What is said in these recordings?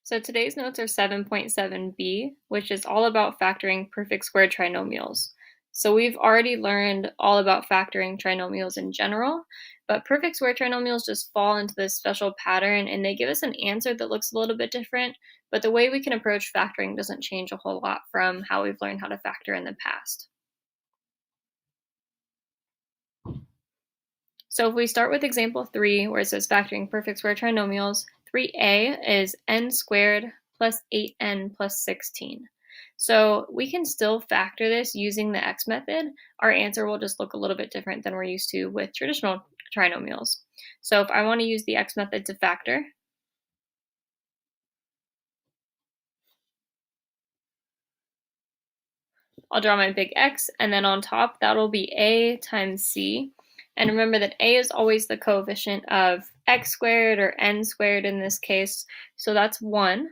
So today's notes are 7.7b, which is all about factoring perfect square trinomials. So we've already learned all about factoring trinomials in general, but perfect square trinomials just fall into this special pattern and they give us an answer that looks a little bit different, but the way we can approach factoring doesn't change a whole lot from how we've learned how to factor in the past. So if we start with example 3, where it says factoring perfect square trinomials, 3a is n squared plus 8n plus 16. So we can still factor this using the x method. Our answer will just look a little bit different than we're used to with traditional trinomials. So if I want to use the x method to factor, I'll draw my big X, and then on top, that'll be a times c. And remember that a is always the coefficient of x squared or n squared in this case, so that's 1.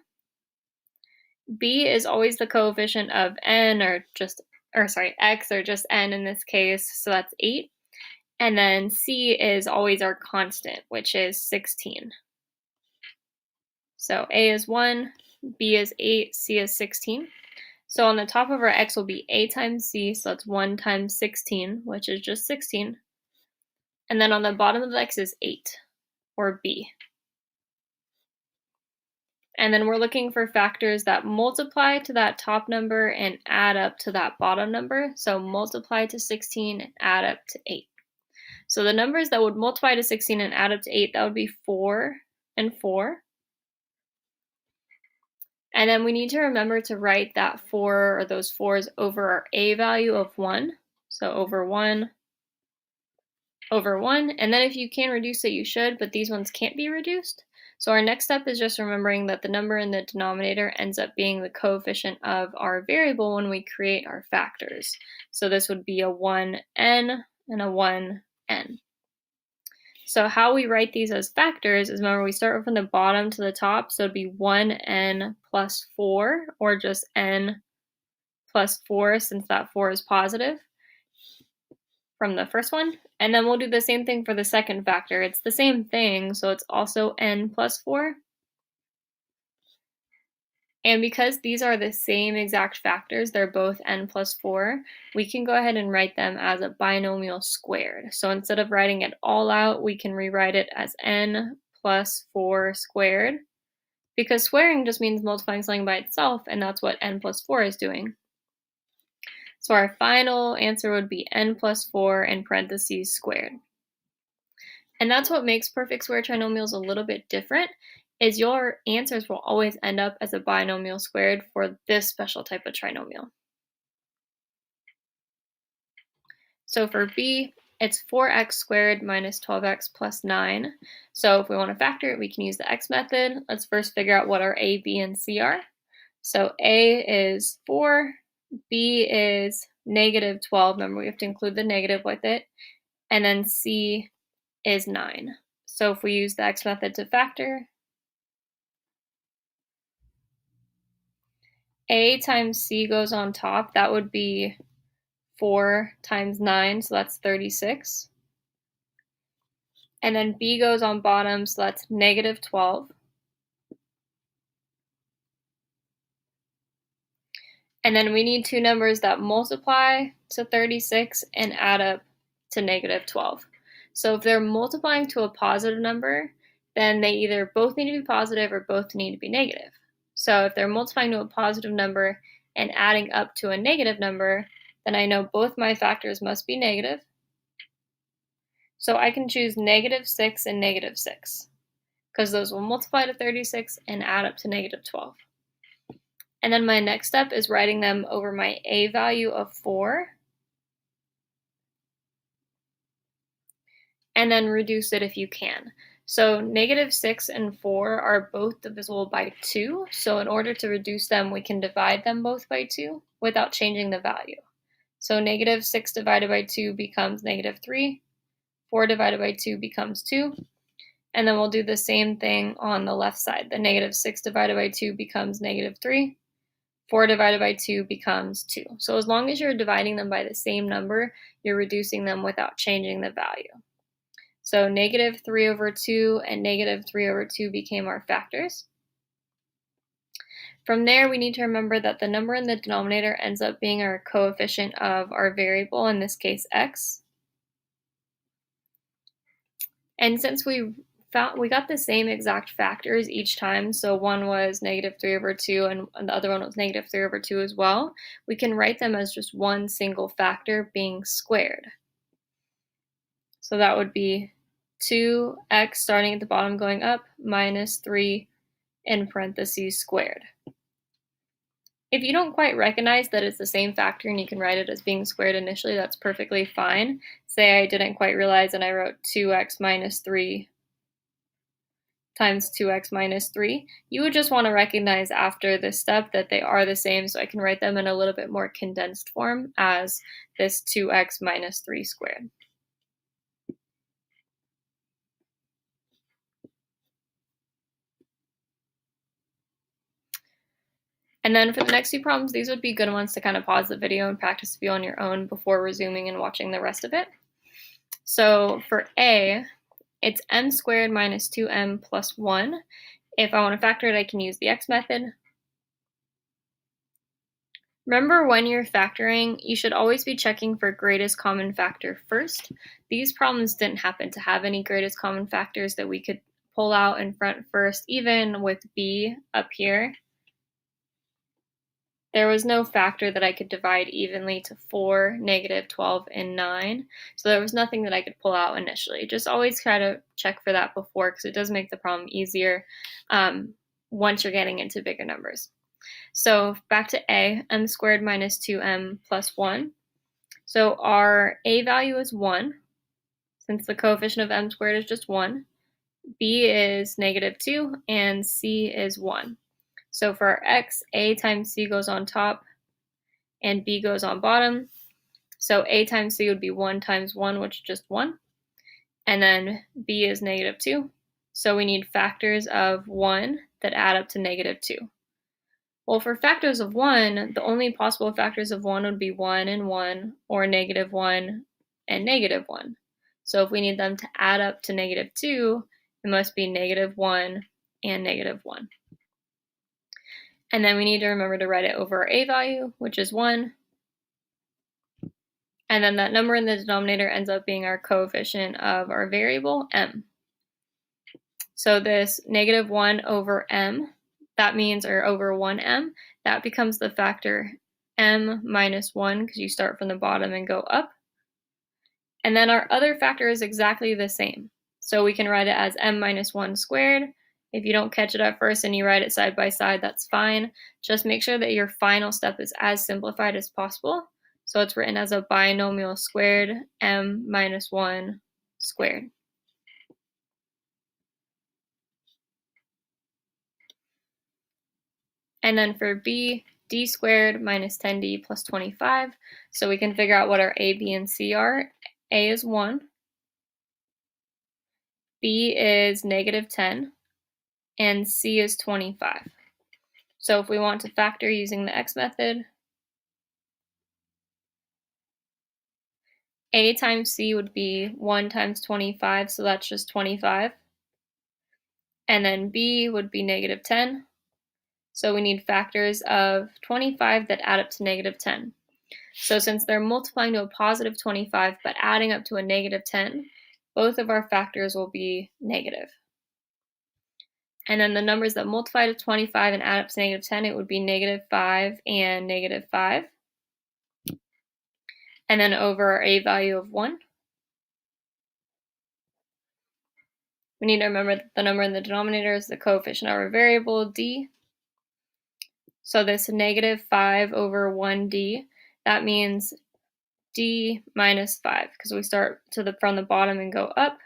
B is always the coefficient of n x or just n in this case, so that's 8. And then c is always our constant, which is 16. So a is 1, b is 8, c is 16. So on the top of our x will be a times c, so that's 1 times 16, which is just 16. And then on the bottom of the x is 8, or b. And then we're looking for factors that multiply to that top number and add up to that bottom number. So multiply to 16 and add up to 8. So the numbers that would multiply to 16 and add up to 8, that would be 4 and 4. And then we need to remember to write that 4 or those 4s over our a value of 1. So over 1 over 1. And then if you can reduce it, you should, but these ones can't be reduced. So our next step is just remembering that the number in the denominator ends up being the coefficient of our variable when we create our factors. So this would be a 1n and a 1n. So how we write these as factors is, remember, we start from the bottom to the top, so it'd be 1n plus 4, or just n plus 4 since that 4 is positive from the first one. And then we'll do the same thing for the second factor. It's the same thing, so it's also n plus 4. And because these are the same exact factors, they're both n plus 4, we can go ahead and write them as a binomial squared. So instead of writing it all out, we can rewrite it as n plus 4 squared, because squaring just means multiplying something by itself, and that's what n plus 4 is doing. So our final answer would be n plus 4 in parentheses squared. And that's what makes perfect square trinomials a little bit different, is your answers will always end up as a binomial squared for this special type of trinomial. So for b, it's 4x squared minus 12x plus 9. So if we want to factor it, we can use the x method. Let's first figure out what our a, b, and c are. So a is 4, b is negative 12. Remember, we have to include the negative with it. And then c is 9. So if we use the x method to factor, a times c goes on top. That would be 4 times 9, so that's 36. And then b goes on bottom, so that's negative 12. And then we need two numbers that multiply to 36 and add up to negative 12. So if they're multiplying to a positive number, then they either both need to be positive or both need to be negative. So if they're multiplying to a positive number and adding up to a negative number, then I know both my factors must be negative. So I can choose negative 6 and negative 6, because those will multiply to 36 and add up to negative 12. And then my next step is writing them over my a value of 4, and then reduce it if you can. So negative 6 and 4 are both divisible by 2, so in order to reduce them, we can divide them both by 2 without changing the value. So negative 6 divided by 2 becomes negative 3, 4 divided by 2 becomes 2, and then we'll do the same thing on the left side. The negative 6 divided by 2 becomes negative 3, 4 divided by 2 becomes 2. So as long as you're dividing them by the same number, you're reducing them without changing the value. So negative 3 over 2 and negative 3 over 2 became our factors. From there, we need to remember that the number in the denominator ends up being our coefficient of our variable, in this case x. And since we got the same exact factors each time, so one was -3/2 and the other one was -3/2 as well, we can write them as just one single factor being squared. So that would be 2x starting at the bottom going up minus 3 in parentheses squared. If you don't quite recognize that it's the same factor and you can write it as being squared initially, that's perfectly fine. Say I didn't quite realize and I wrote 2x minus 3 times 2x minus 3. You would just want to recognize after this step that they are the same, so I can write them in a little bit more condensed form as this 2x minus 3 squared. And then for the next few problems, these would be good ones to kind of pause the video and practice a few on your own before resuming and watching the rest of it. So for A, it's m squared minus 2m plus 1. If I want to factor it, I can use the x method. Remember, when you're factoring, you should always be checking for greatest common factor first. These problems didn't happen to have any greatest common factors that we could pull out in front first, even with B up here. There was no factor that I could divide evenly to 4, -12, and 9. So there was nothing that I could pull out initially. Just always try to check for that before, because it does make the problem easier once you're getting into bigger numbers. So back to A, m squared minus 2m plus 1. So our A value is 1, since the coefficient of m squared is just 1. B is -2, and C is 1. So for our x, A times C goes on top, and B goes on bottom. So A times C would be 1 times 1, which is just 1. And then B is -2. So we need factors of 1 that add up to -2. Well, for factors of 1, the only possible factors of 1 would be 1 and 1, or -1 and -1. So if we need them to add up to -2, it must be -1 and -1. And then we need to remember to write it over our A value, which is 1. And then that number in the denominator ends up being our coefficient of our variable, m. So this -1 over m, that means, or over 1m, that becomes the factor m minus 1, because you start from the bottom and go up. And then our other factor is exactly the same. So we can write it as m minus 1 squared. If you don't catch it at first and you write it side by side, that's fine. Just make sure that your final step is as simplified as possible. So it's written as a binomial squared, m minus 1 squared. And then for B, d squared minus 10d plus 25. So we can figure out what our A, B, and C are. A is 1. B is -10. And C is 25. So if we want to factor using the x method, A times C would be 1 times 25, so that's just 25. And then B would be -10. So we need factors of 25 that add up to -10. So since they're multiplying to a positive 25 but adding up to a -10, both of our factors will be negative. And then the numbers that multiply to 25 and add up to -10, it would be -5 and -5. And then over our A value of 1. We need to remember that the number in the denominator is the coefficient of our variable, d. So this -5 over 1d, that means d minus 5, because we start from the bottom and go up.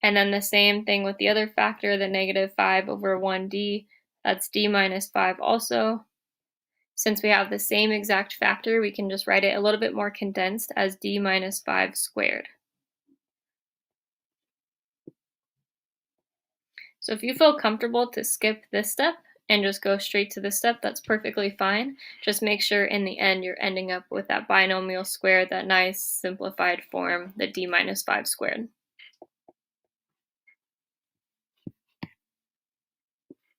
And then the same thing with the other factor, the -5 over 1d, that's d minus 5 also. Since we have the same exact factor, we can just write it a little bit more condensed as d minus 5 squared. So if you feel comfortable to skip this step and just go straight to this step, that's perfectly fine. Just make sure in the end you're ending up with that binomial square, that nice simplified form, the d minus 5 squared.